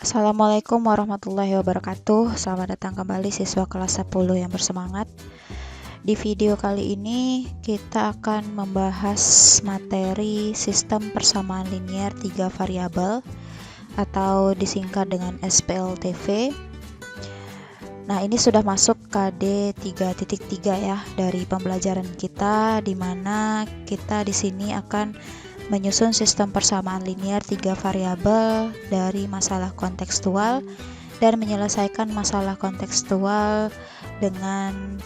Assalamualaikum warahmatullahi wabarakatuh. Selamat datang kembali siswa kelas 10 yang bersemangat. Di video kali ini kita akan membahas materi sistem persamaan linier 3 variabel atau disingkat dengan SPLTV. Nah, ini sudah masuk KD 3.3 ya dari pembelajaran kita, di mana kita di sini akan menyusun sistem persamaan linier 3 variabel dari masalah kontekstual dan menyelesaikan masalah kontekstual dengan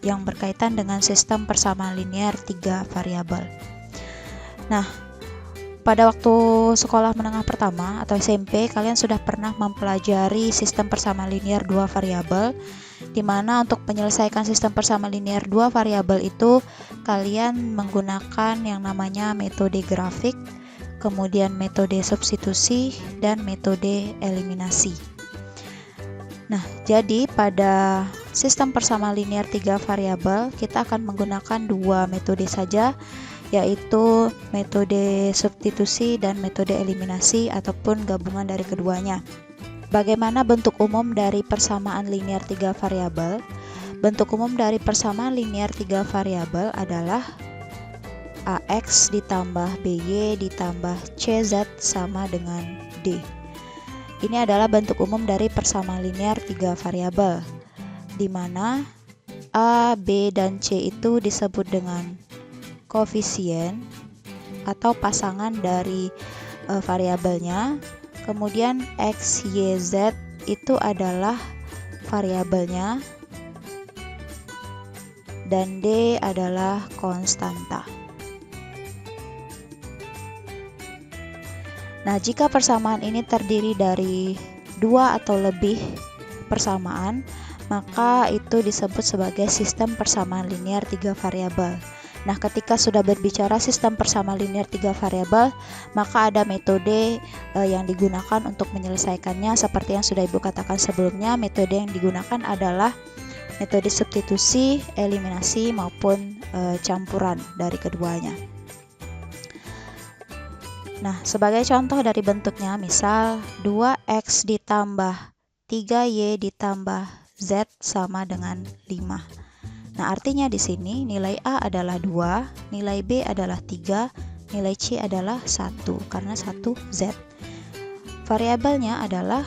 yang berkaitan dengan sistem persamaan linier 3 variabel. Nah, pada waktu sekolah menengah pertama atau SMP, kalian sudah pernah mempelajari sistem persamaan linier 2 variabel, di mana untuk menyelesaikan sistem persamaan linier 2 variabel itu kalian menggunakan yang namanya metode grafik, kemudian metode substitusi, dan metode eliminasi. Nah, jadi pada sistem persamaan linier 3 variabel kita akan menggunakan 2 metode saja, yaitu metode substitusi dan metode eliminasi ataupun gabungan dari keduanya. Bagaimana bentuk umum dari persamaan linier 3 variabel? Bentuk umum dari persamaan linier 3 variabel adalah AX ditambah BY ditambah CZ sama dengan D. Ini adalah bentuk umum dari persamaan linier 3 variabel, di mana A, B, dan C itu disebut dengan koefisien atau pasangan dari variabelnya. Kemudian X, Y, Z itu adalah variabelnya dan D adalah konstanta. Nah, jika persamaan ini terdiri dari 2 atau lebih persamaan, maka itu disebut sebagai sistem persamaan linier 3 variabel. Nah, ketika sudah berbicara sistem persamaan linier 3 variabel, maka ada metode yang digunakan untuk menyelesaikannya. Seperti yang sudah Ibu katakan sebelumnya, metode yang digunakan adalah metode substitusi, eliminasi, maupun campuran dari keduanya. Nah, sebagai contoh dari bentuknya, misal 2X ditambah 3Y ditambah Z sama dengan 5. Nah, artinya di sini nilai A adalah 2, nilai B adalah 3, nilai C adalah 1, karena 1 Z. Variabelnya adalah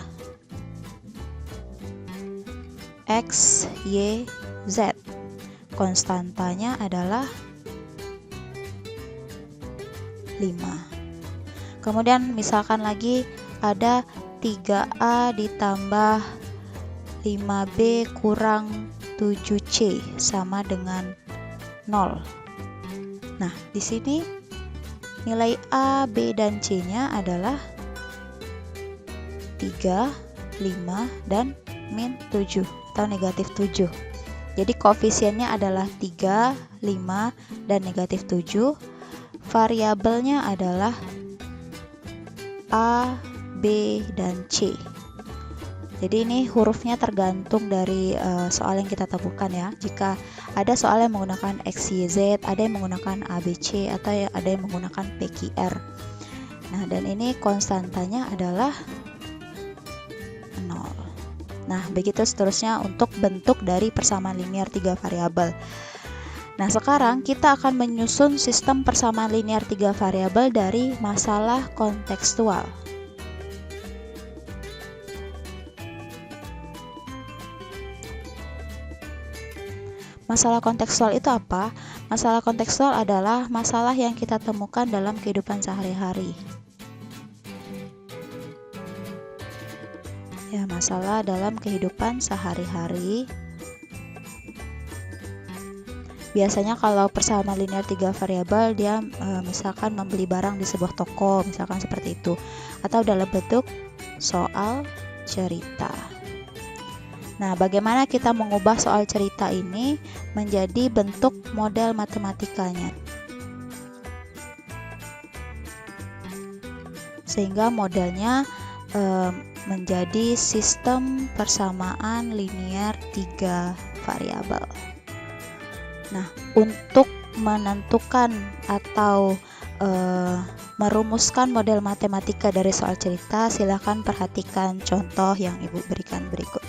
X, Y, Z. Konstantanya adalah 5. Kemudian misalkan lagi ada 3A ditambah 5B kurang 7C sama dengan 0. Nah, di sini nilai A, B, dan C-nya adalah 3, 5, dan min 7 atau negatif 7. Jadi koefisiennya adalah 3, 5, dan negatif 7. Variabelnya adalah A, B, dan C. Jadi ini hurufnya tergantung dari soal yang kita temukan ya. Jika ada soal yang menggunakan X, Y, Z, ada yang menggunakan A, B, C, atau ada yang menggunakan P, Q, R. Nah, dan ini konstantanya adalah 0. Nah, begitu seterusnya untuk bentuk dari persamaan linier 3 variabel. Nah, sekarang kita akan menyusun sistem persamaan linier 3 variabel dari masalah kontekstual. Masalah kontekstual itu apa? Masalah kontekstual adalah masalah yang kita temukan dalam kehidupan sehari-hari. Ya, masalah dalam kehidupan sehari-hari. Biasanya kalau persamaan linier 3 variabel, dia misalkan membeli barang di sebuah toko, misalkan seperti itu. Atau dalam bentuk soal cerita. Nah, bagaimana kita mengubah soal cerita ini menjadi bentuk model matematikanya? Sehingga modelnya menjadi sistem persamaan linier 3 variabel. Nah, untuk menentukan atau merumuskan model matematika dari soal cerita, silakan perhatikan contoh yang Ibu berikan berikut.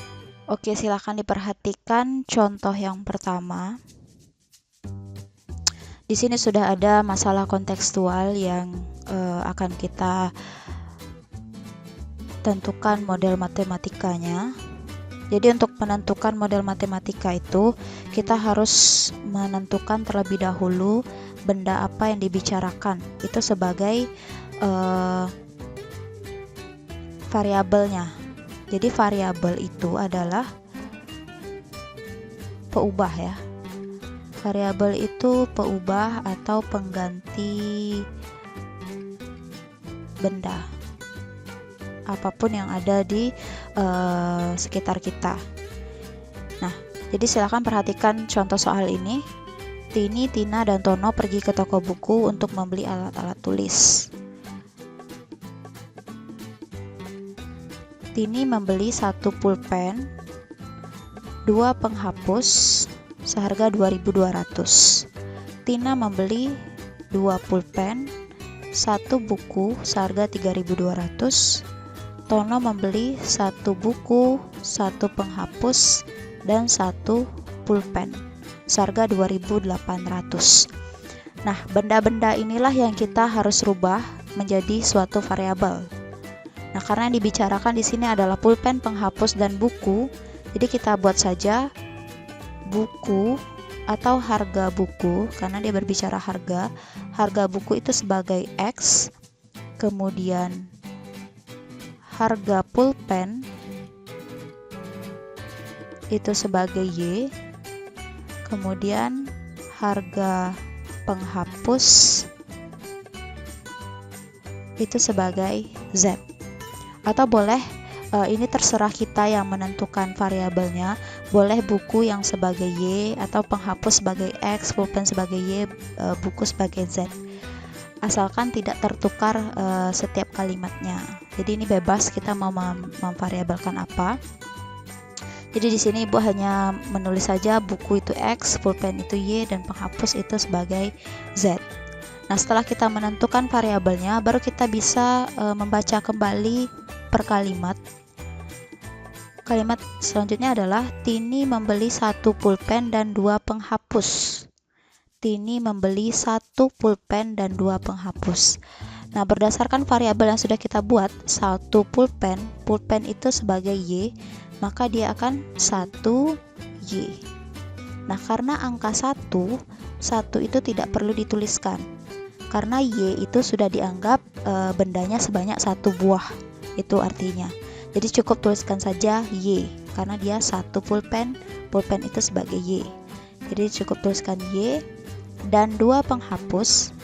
Oke, silakan diperhatikan contoh yang pertama. Di sini sudah ada masalah kontekstual yang akan kita tentukan model matematikanya. Jadi untuk menentukan model matematika itu, kita harus menentukan terlebih dahulu benda apa yang dibicarakan. Itu sebagai variabelnya. Jadi variabel itu adalah peubah ya. Variabel itu peubah atau pengganti benda. Apapun yang ada di sekitar kita. Nah, jadi silakan perhatikan contoh soal ini. Tini, Tina, dan Tono pergi ke toko buku untuk membeli alat-alat tulis. Tini membeli 1 pulpen, 2 penghapus seharga 2.200. Tina membeli 2 pulpen, 1 buku seharga 3.200. Tono membeli 1 buku, 1 penghapus, dan 1 pulpen seharga 2.800. Nah, benda-benda inilah yang kita harus rubah menjadi suatu variabel. Nah, karena yang dibicarakan di sini adalah pulpen, penghapus, dan buku, jadi kita buat saja buku atau harga buku, karena dia berbicara harga. Harga buku itu sebagai X, kemudian harga pulpen itu sebagai Y, kemudian harga penghapus itu sebagai Z. Atau boleh ini terserah kita yang menentukan variabelnya. Boleh buku yang sebagai Y atau penghapus sebagai X, pulpen sebagai Y, buku sebagai Z. Asalkan tidak tertukar setiap kalimatnya. Jadi ini bebas kita mau memvariabelkan apa. Jadi di sini Ibu hanya menulis saja buku itu X, pulpen itu Y, dan penghapus itu sebagai Z. Nah, setelah kita menentukan variabelnya, baru kita bisa membaca kembali per kalimat. Kalimat selanjutnya adalah Tini membeli 1 pulpen dan 2 penghapus. Tini membeli 1 pulpen dan 2 penghapus. Nah, berdasarkan variabel yang sudah kita buat, 1 pulpen, pulpen itu sebagai Y, maka dia akan 1 Y. Nah, karena angka 1 itu tidak perlu dituliskan. Karena Y itu sudah dianggap bendanya sebanyak 1 buah. Itu artinya. Jadi cukup tuliskan saja Y, karena dia 1 pulpen, pulpen itu sebagai Y. Jadi cukup tuliskan Y, dan 2 penghapus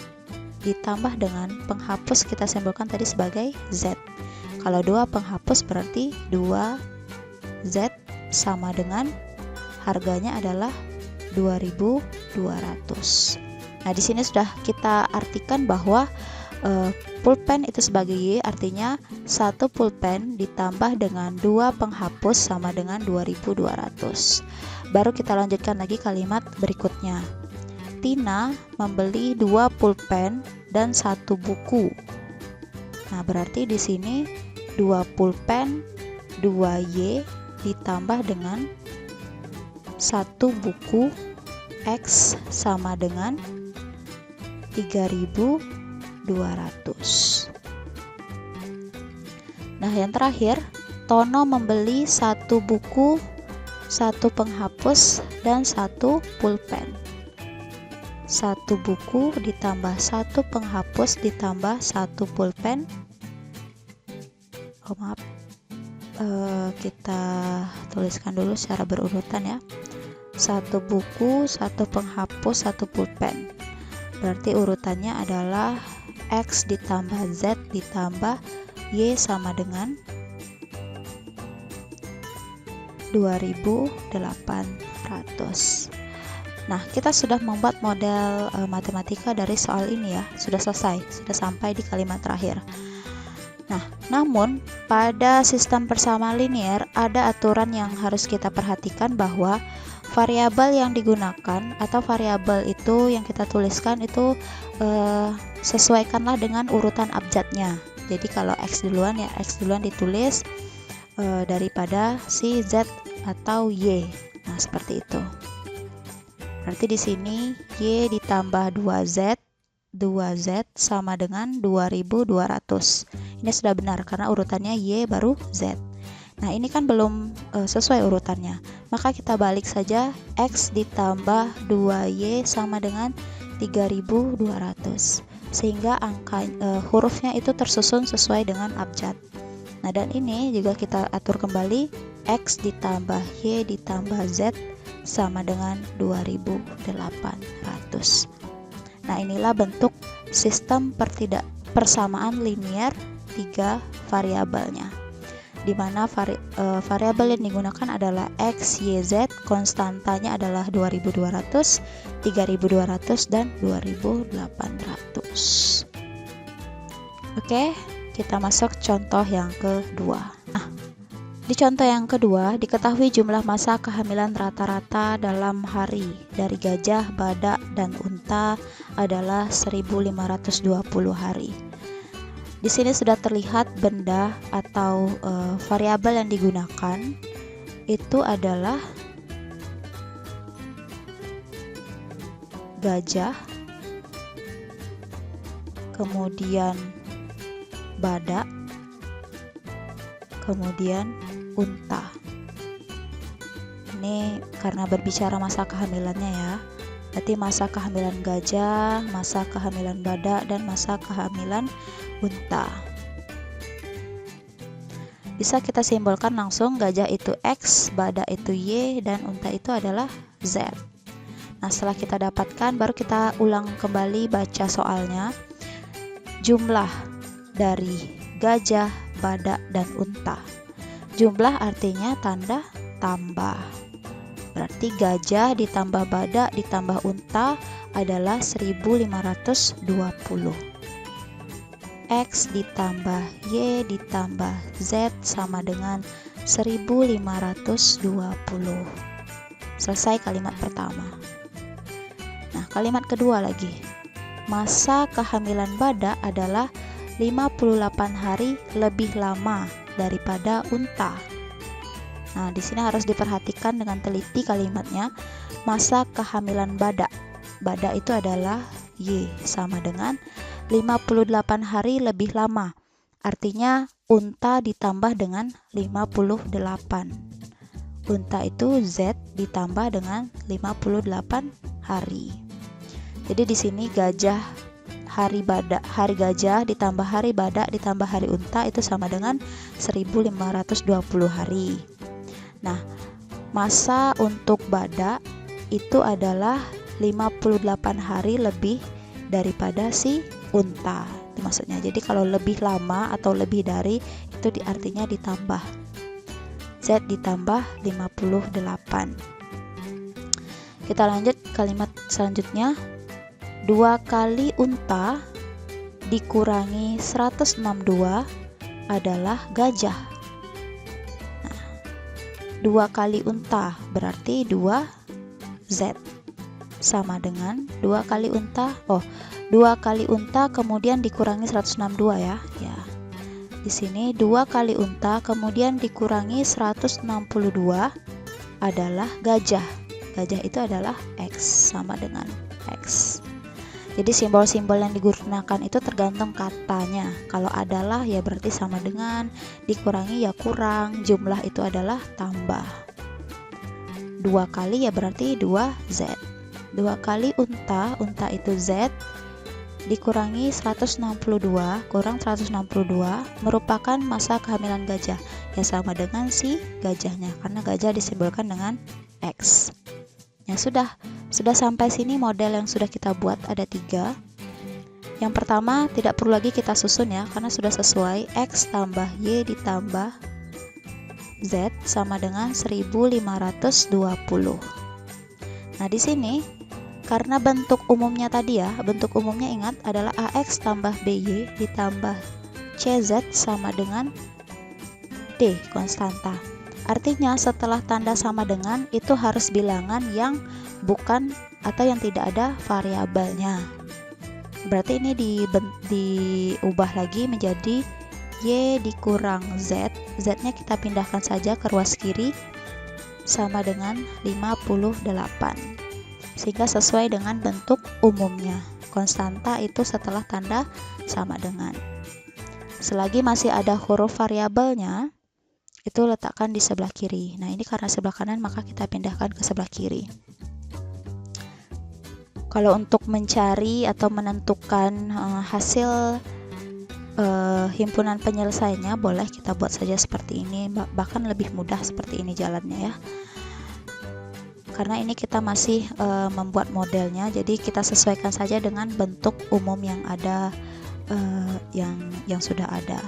ditambah dengan penghapus kita simbolkan tadi sebagai Z. Kalau 2 penghapus berarti 2 Z sama dengan harganya adalah 2.200. Nah, di sini sudah kita artikan bahwa pulpen itu sebagai Y, artinya 1 pulpen ditambah dengan 2 penghapus sama dengan 2.200. Baru kita lanjutkan lagi kalimat berikutnya. Tina membeli 2 pulpen dan 1 buku. Nah, berarti di sini 2 pulpen, 2 Y ditambah dengan 1 buku X sama dengan 3.200. Nah, yang terakhir, Tono membeli 1 buku, 1 penghapus, dan 1 pulpen. 1 buku ditambah 1 penghapus ditambah 1 pulpen. Kita tuliskan dulu secara berurutan ya. 1 buku, 1 penghapus, 1 pulpen. Berarti urutannya adalah X ditambah Z ditambah Y sama dengan 2.800. Nah, kita sudah membuat model matematika dari soal ini ya. Sudah selesai, sudah sampai di kalimat terakhir. Nah, namun pada sistem persamaan linear ada aturan yang harus kita perhatikan bahwa variabel yang digunakan atau variabel itu yang kita tuliskan itu sesuaikanlah dengan urutan abjadnya. Jadi kalau X duluan ya X duluan ditulis daripada si Z atau Y. Nah, seperti itu. Berarti di sini Y ditambah 2Z sama dengan 2200. Ini sudah benar karena urutannya Y baru Z. Nah, ini kan belum sesuai urutannya. Maka kita balik saja, X ditambah 2Y sama dengan 3200. Sehingga angka hurufnya itu tersusun sesuai dengan abjad. Nah, dan ini juga kita atur kembali, X ditambah Y ditambah Z sama dengan 2800. Nah, inilah bentuk sistem persamaan linier 3 variabelnya, di mana variabel yang digunakan adalah X, Y, Z, konstantanya adalah 2200, 3200, dan 2800. Oke, kita masuk contoh yang kedua. Nah, di contoh yang kedua, diketahui jumlah masa kehamilan rata-rata dalam hari dari gajah, badak, dan unta adalah 1520 hari. Di sini sudah terlihat benda atau variabel yang digunakan itu adalah gajah, kemudian badak, kemudian unta. Ini karena berbicara masa kehamilannya ya. Berarti masa kehamilan gajah, masa kehamilan badak, dan masa kehamilan unta. Bisa kita simbolkan langsung, gajah itu X, badak itu Y, dan unta itu adalah Z. Nah, setelah kita dapatkan, baru kita ulang kembali baca soalnya. Jumlah dari gajah, badak, dan unta. Jumlah artinya tanda tambah. Berarti gajah ditambah badak ditambah unta adalah 1520. X ditambah Y ditambah Z sama dengan 1520. Selesai kalimat pertama. Nah, kalimat kedua lagi. Masa kehamilan badak adalah 58 hari lebih lama daripada unta. Nah, di sini harus diperhatikan dengan teliti kalimatnya. Masa kehamilan badak. Badak itu adalah Y sama dengan 58 hari lebih lama. Artinya unta ditambah dengan 58. Unta itu Z ditambah dengan 58 hari. Jadi di sini gajah hari gajah ditambah hari badak ditambah hari unta itu sama dengan 1520 hari. Nah, masa untuk badak itu adalah 58 hari lebih daripada si unta. Itu maksudnya. Jadi kalau lebih lama atau lebih dari itu artinya ditambah. Z ditambah 58. Kita lanjut kalimat selanjutnya. 2 kali unta dikurangi 162 adalah gajah. 2 kali unta berarti 2Z sama dengan 2 kali unta. 2 kali unta kemudian dikurangi 162 ya. Di sini 2 kali unta kemudian dikurangi 162 adalah gajah. Gajah itu adalah X sama dengan X. Jadi simbol-simbol yang digunakan itu tergantung katanya. Kalau adalah ya berarti sama dengan, dikurangi ya kurang, jumlah itu adalah tambah. 2 kali ya berarti 2Z. 2 kali unta itu Z, dikurangi 162, kurang 162, merupakan masa kehamilan gajah. Ya sama dengan si gajahnya, karena gajah disimbolkan dengan X. Ya sudah sampai sini model yang sudah kita buat ada 3. Yang pertama tidak perlu lagi kita susun ya, karena sudah sesuai. X tambah Y ditambah Z sama dengan 1520. Nah, di sini karena bentuk umumnya tadi ya, bentuk umumnya ingat adalah AX tambah BY ditambah CZ sama dengan D konstanta. Artinya setelah tanda sama dengan itu harus bilangan yang bukan atau yang tidak ada variabelnya. Berarti ini diubah lagi menjadi Y dikurang Z. Z-nya kita pindahkan saja ke ruas kiri sama dengan 58. Sehingga sesuai dengan bentuk umumnya. Konstanta itu setelah tanda sama dengan. Selagi masih ada huruf variabelnya, itu letakkan di sebelah kiri. Nah, ini karena sebelah kanan maka kita pindahkan ke sebelah kiri. Kalau untuk mencari atau menentukan hasil himpunan penyelesaiannya, boleh kita buat saja seperti ini, bahkan lebih mudah seperti ini jalannya ya. Karena ini kita masih membuat modelnya, jadi kita sesuaikan saja dengan bentuk umum yang ada, yang sudah ada.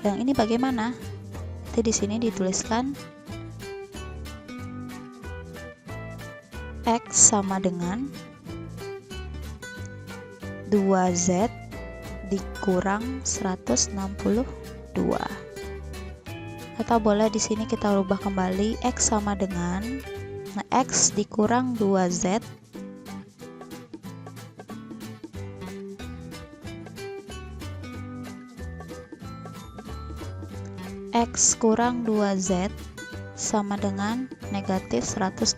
Yang ini bagaimana? Nanti di sini dituliskan X sama dengan 2Z dikurang 162. Atau boleh di sini kita rubah kembali X sama dengan X dikurang 2Z X kurang 2Z sama dengan negatif 162.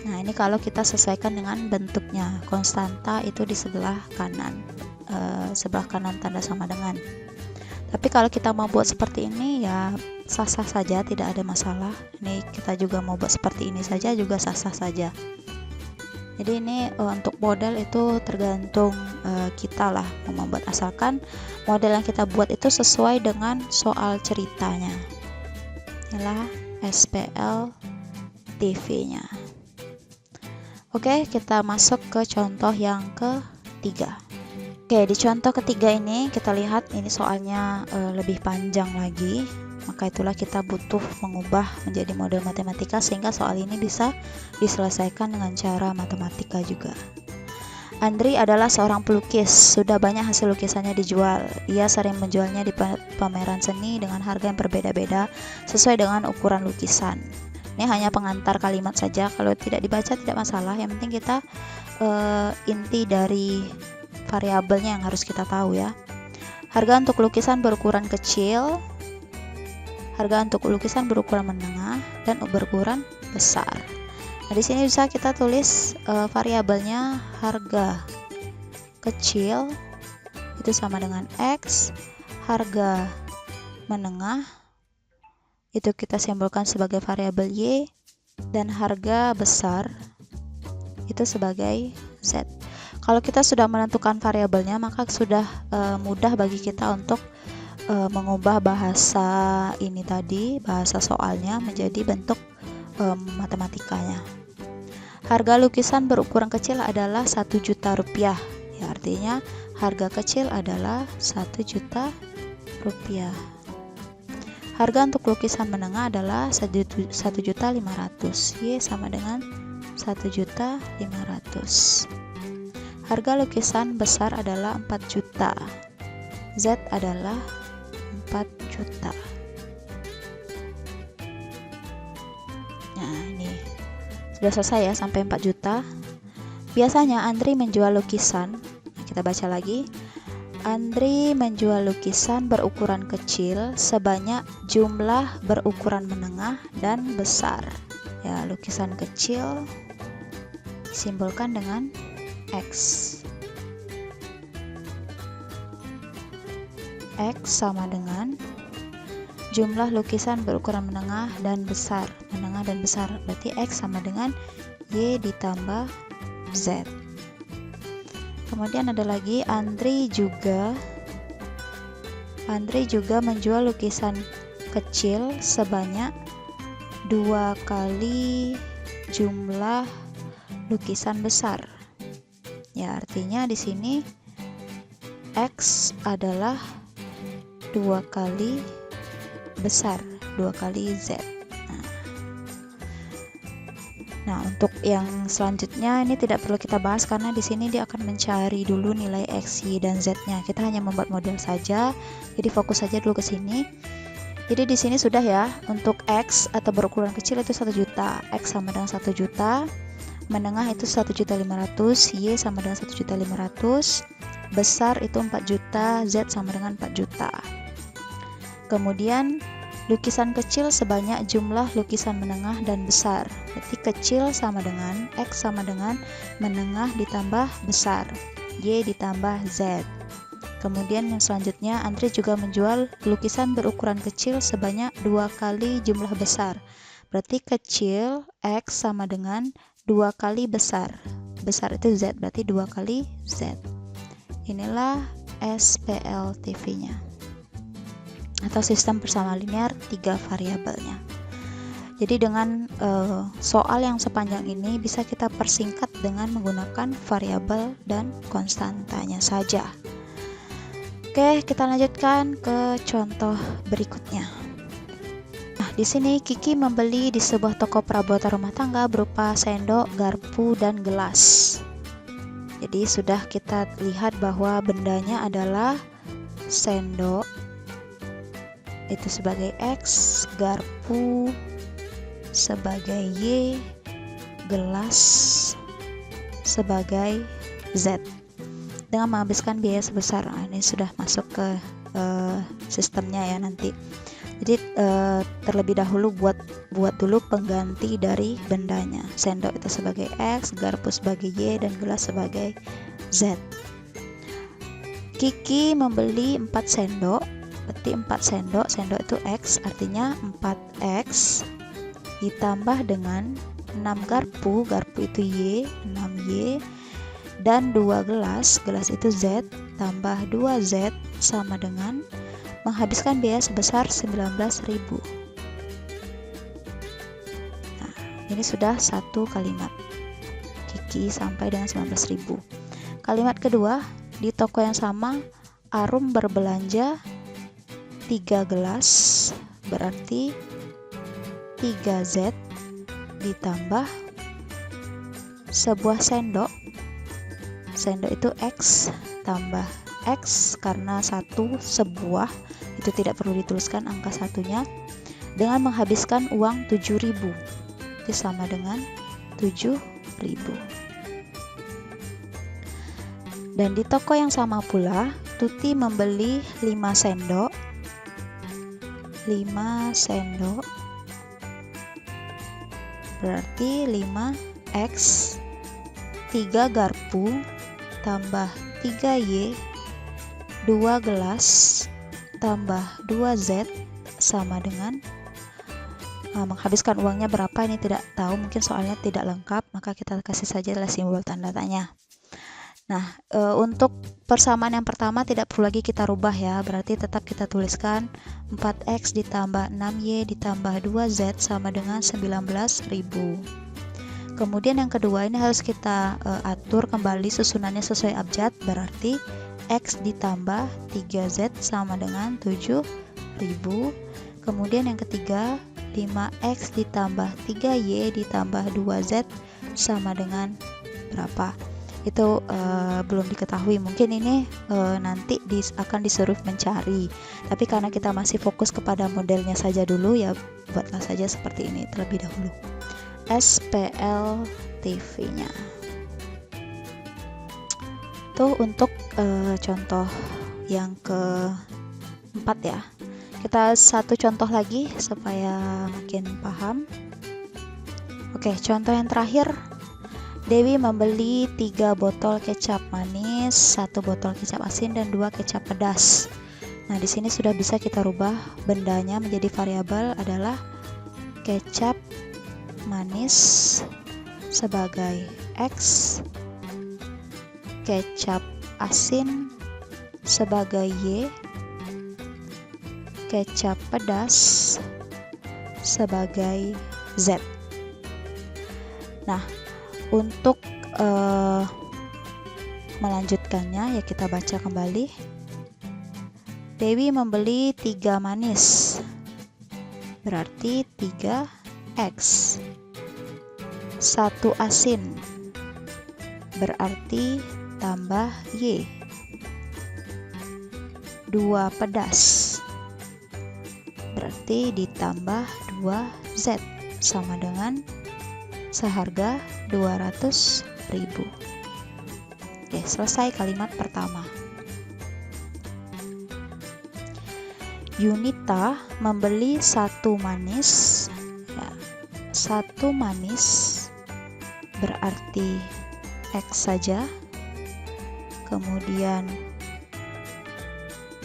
Nah, ini kalau kita sesuaikan dengan bentuknya. Konstanta itu di sebelah kanan, sebelah kanan tanda sama dengan. Tapi kalau kita mau buat seperti ini ya sah-sah saja, tidak ada masalah. Ini kita juga mau buat seperti ini saja juga sah-sah saja. Jadi ini untuk model itu tergantung kita lah mau membuat, asalkan model yang kita buat itu sesuai dengan soal ceritanya. Inilah SPL TV-nya. Oke, kita masuk ke contoh yang ketiga. Oke, di contoh ketiga ini kita lihat ini soalnya lebih panjang lagi. Maka itulah kita butuh mengubah menjadi model matematika sehingga soal ini bisa diselesaikan dengan cara matematika juga. Andri adalah seorang pelukis, sudah banyak hasil lukisannya dijual. Ia sering menjualnya di pameran seni dengan harga yang berbeda-beda sesuai dengan ukuran lukisan. Ini hanya pengantar kalimat saja, kalau tidak dibaca tidak masalah, yang penting kita inti dari variabelnya yang harus kita tahu ya. Harga untuk lukisan berukuran kecil, harga untuk lukisan berukuran menengah dan berukuran besar. Nah, di sini bisa kita tulis variabelnya harga kecil itu sama dengan X, harga menengah itu kita simbolkan sebagai variabel Y, dan harga besar itu sebagai Z. Kalau kita sudah menentukan variabelnya, maka sudah mudah bagi kita untuk mengubah bahasa ini tadi, bahasa soalnya menjadi bentuk matematikanya. Harga lukisan berukuran kecil adalah 1 juta rupiah. Ya, artinya harga kecil adalah 1 juta rupiah. Harga untuk lukisan menengah adalah 1.500.000. Y sama dengan 1.500.000. Harga lukisan besar adalah 4 juta. Z adalah 4 juta. Nah, ini sudah selesai ya sampai 4 juta. Biasanya Andri menjual lukisan. Kita baca lagi. Andri menjual lukisan berukuran kecil sebanyak jumlah berukuran menengah dan besar. Ya, lukisan kecil disimbolkan dengan X. X sama dengan jumlah lukisan berukuran menengah dan besar. Menengah dan besar berarti X sama dengan Y ditambah Z. Kemudian ada lagi Andri juga menjual lukisan kecil sebanyak 2 kali jumlah lukisan besar. Ya, artinya di sini X adalah 2 kali besar, 2 kali Z. Nah, untuk yang selanjutnya ini tidak perlu kita bahas karena di sini dia akan mencari dulu nilai X, Y, dan Z-nya. Kita hanya membuat model saja, jadi fokus saja dulu ke sini. Jadi di sini sudah ya, untuk X atau berukuran kecil itu 1 juta, X sama dengan 1 juta, menengah itu 1.500.000, Y sama dengan 1.500.000, besar itu 4 juta, Z sama dengan 4 juta. Kemudian lukisan kecil sebanyak jumlah lukisan menengah dan besar. Berarti kecil sama dengan X sama dengan menengah ditambah besar, Y ditambah Z. Kemudian yang selanjutnya, Andre juga menjual lukisan berukuran kecil sebanyak 2 kali jumlah besar. Berarti kecil X sama dengan 2 kali besar. Besar itu Z, berarti 2 kali Z. Inilah SPLTV-nya. Atau sistem bersama linear 3 variabelnya. Jadi dengan soal yang sepanjang ini bisa kita persingkat dengan menggunakan variabel dan konstantanya saja. Oke, kita lanjutkan ke contoh berikutnya. Nah, di sini Kiki membeli di sebuah toko perabotan rumah tangga berupa sendok, garpu, dan gelas. Jadi sudah kita lihat bahwa bendanya adalah sendok itu sebagai X, garpu sebagai Y, gelas sebagai Z. Dengan menghabiskan biaya sebesar, ini sudah masuk ke sistemnya ya nanti. Jadi terlebih dahulu buat dulu pengganti dari bendanya. Sendok itu sebagai X, garpu sebagai Y, dan gelas sebagai Z. Kiki membeli 4 sendok. Berarti 4 sendok, sendok itu X, artinya 4X ditambah dengan 6 garpu, garpu itu Y, 6Y, dan 2 gelas, gelas itu Z, tambah 2Z sama dengan menghabiskan biaya sebesar 19.000. Nah, ini sudah satu kalimat. Kiki sampai dengan 19.000. Kalimat kedua, di toko yang sama, Arum berbelanja 3 gelas, berarti 3Z ditambah sebuah sendok. Sendok itu X tambah X karena sebuah itu tidak perlu dituliskan angka satunya, dengan menghabiskan uang 7.000. Itu sama dengan 7.000. Dan di toko yang sama pula, Tuti membeli 5 sendok. 5 sendok berarti 5X, 3 garpu tambah 3Y, 2 gelas tambah 2Z sama dengan menghabiskan uangnya berapa ini tidak tahu, mungkin soalnya tidak lengkap, maka kita kasih saja simbol tanda tanya. Nah, untuk persamaan yang pertama tidak perlu lagi kita rubah ya, berarti tetap kita tuliskan 4X ditambah 6Y ditambah 2Z sama dengan 19.000. Kemudian yang kedua ini harus kita atur kembali susunannya sesuai abjad, berarti X ditambah 3Z sama dengan 7.000. Kemudian yang ketiga 5X ditambah 3Y ditambah 2Z sama dengan berapa? Itu belum diketahui, mungkin ini nanti akan disuruh mencari, tapi karena kita masih fokus kepada modelnya saja dulu ya, buatlah saja seperti ini terlebih dahulu. SPLTV-nya tuh untuk contoh yang keempat ya. Kita satu contoh lagi supaya makin paham. Oke, contoh yang terakhir, Dewi membeli 3 botol kecap manis, 1 botol kecap asin, dan 2 kecap pedas. Nah, di sini sudah bisa kita rubah bendanya menjadi variabel adalah kecap manis sebagai X, kecap asin sebagai Y, kecap pedas sebagai Z. Nah, untuk melanjutkannya ya kita baca kembali. Dewi membeli 3 manis, berarti 3X. 1 asin, berarti tambah Y. 2 pedas, berarti berarti ditambah 2Z sama dengan seharga 200.000. Oke, selesai kalimat pertama. Yunita membeli 1 manis, ya, 1 manis berarti X saja, kemudian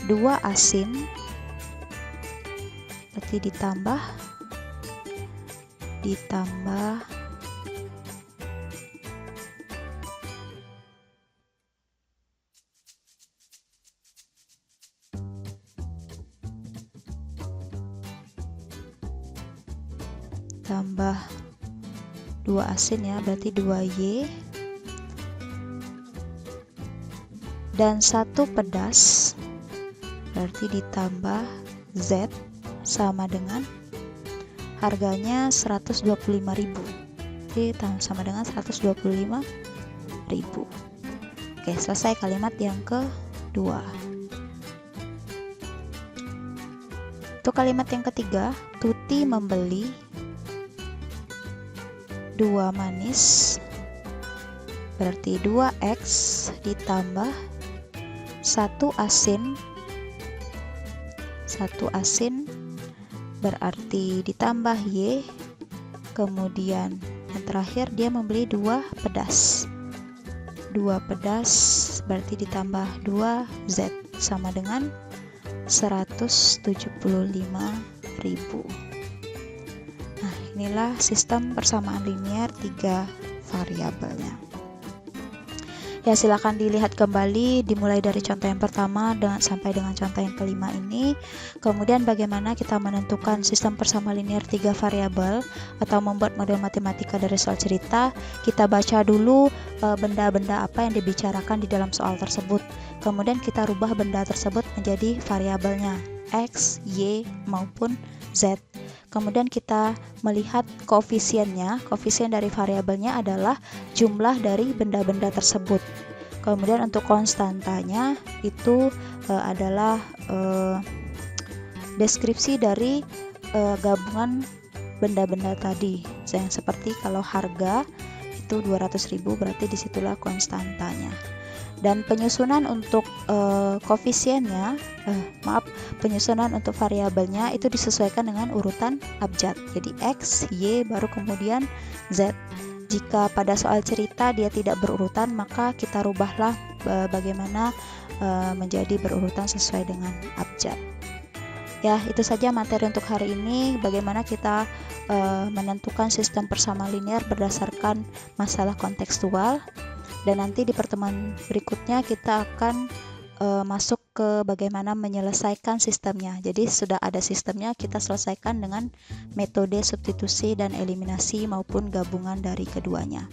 2 asin berarti ditambah tambah 2 asin ya, berarti 2Y, dan 1 pedas berarti ditambah Z sama dengan harganya 125.000. Jadi sama dengan 125.000. Oke, selesai kalimat yang kedua. Untuk kalimat yang ketiga, Tuti membeli 2 manis berarti 2X ditambah 1 asin, 1 asin berarti ditambah Y, kemudian yang terakhir dia membeli 2 pedas, 2 pedas berarti ditambah 2Z sama dengan 175.000. Nah, inilah sistem persamaan linear 3 variabelnya. Ya, silakan dilihat kembali dimulai dari contoh yang pertama sampai dengan contoh yang kelima ini. Kemudian bagaimana kita menentukan sistem persamaan linear 3 variabel atau membuat model matematika dari soal cerita. Kita baca dulu benda-benda apa yang dibicarakan di dalam soal tersebut. Kemudian kita rubah benda tersebut menjadi variabelnya X, Y maupun Z. Kemudian kita melihat koefisiennya. Koefisien dari variabelnya adalah jumlah dari benda-benda tersebut. Kemudian untuk konstantanya itu adalah deskripsi dari gabungan benda-benda tadi. Yang seperti kalau harga itu 200.000 berarti disitulah konstantanya. Dan penyusunan untuk penyusunan untuk variabelnya itu disesuaikan dengan urutan abjad. Jadi X, Y, baru kemudian Z. Jika pada soal cerita dia tidak berurutan, maka kita rubahlah bagaimana menjadi berurutan sesuai dengan abjad. Ya, itu saja materi untuk hari ini. Bagaimana kita menentukan sistem persamaan linear berdasarkan masalah kontekstual. Dan nanti di pertemuan berikutnya kita akan masuk ke bagaimana menyelesaikan sistemnya. Jadi sudah ada sistemnya, kita selesaikan dengan metode substitusi dan eliminasi maupun gabungan dari keduanya.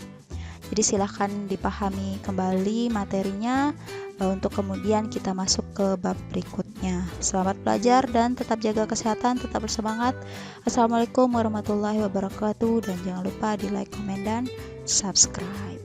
Jadi silahkan dipahami kembali materinya untuk kemudian kita masuk ke bab berikutnya. Selamat belajar dan tetap jaga kesehatan, tetap bersemangat. Assalamualaikum warahmatullahi wabarakatuh, dan jangan lupa di like, komen, dan subscribe.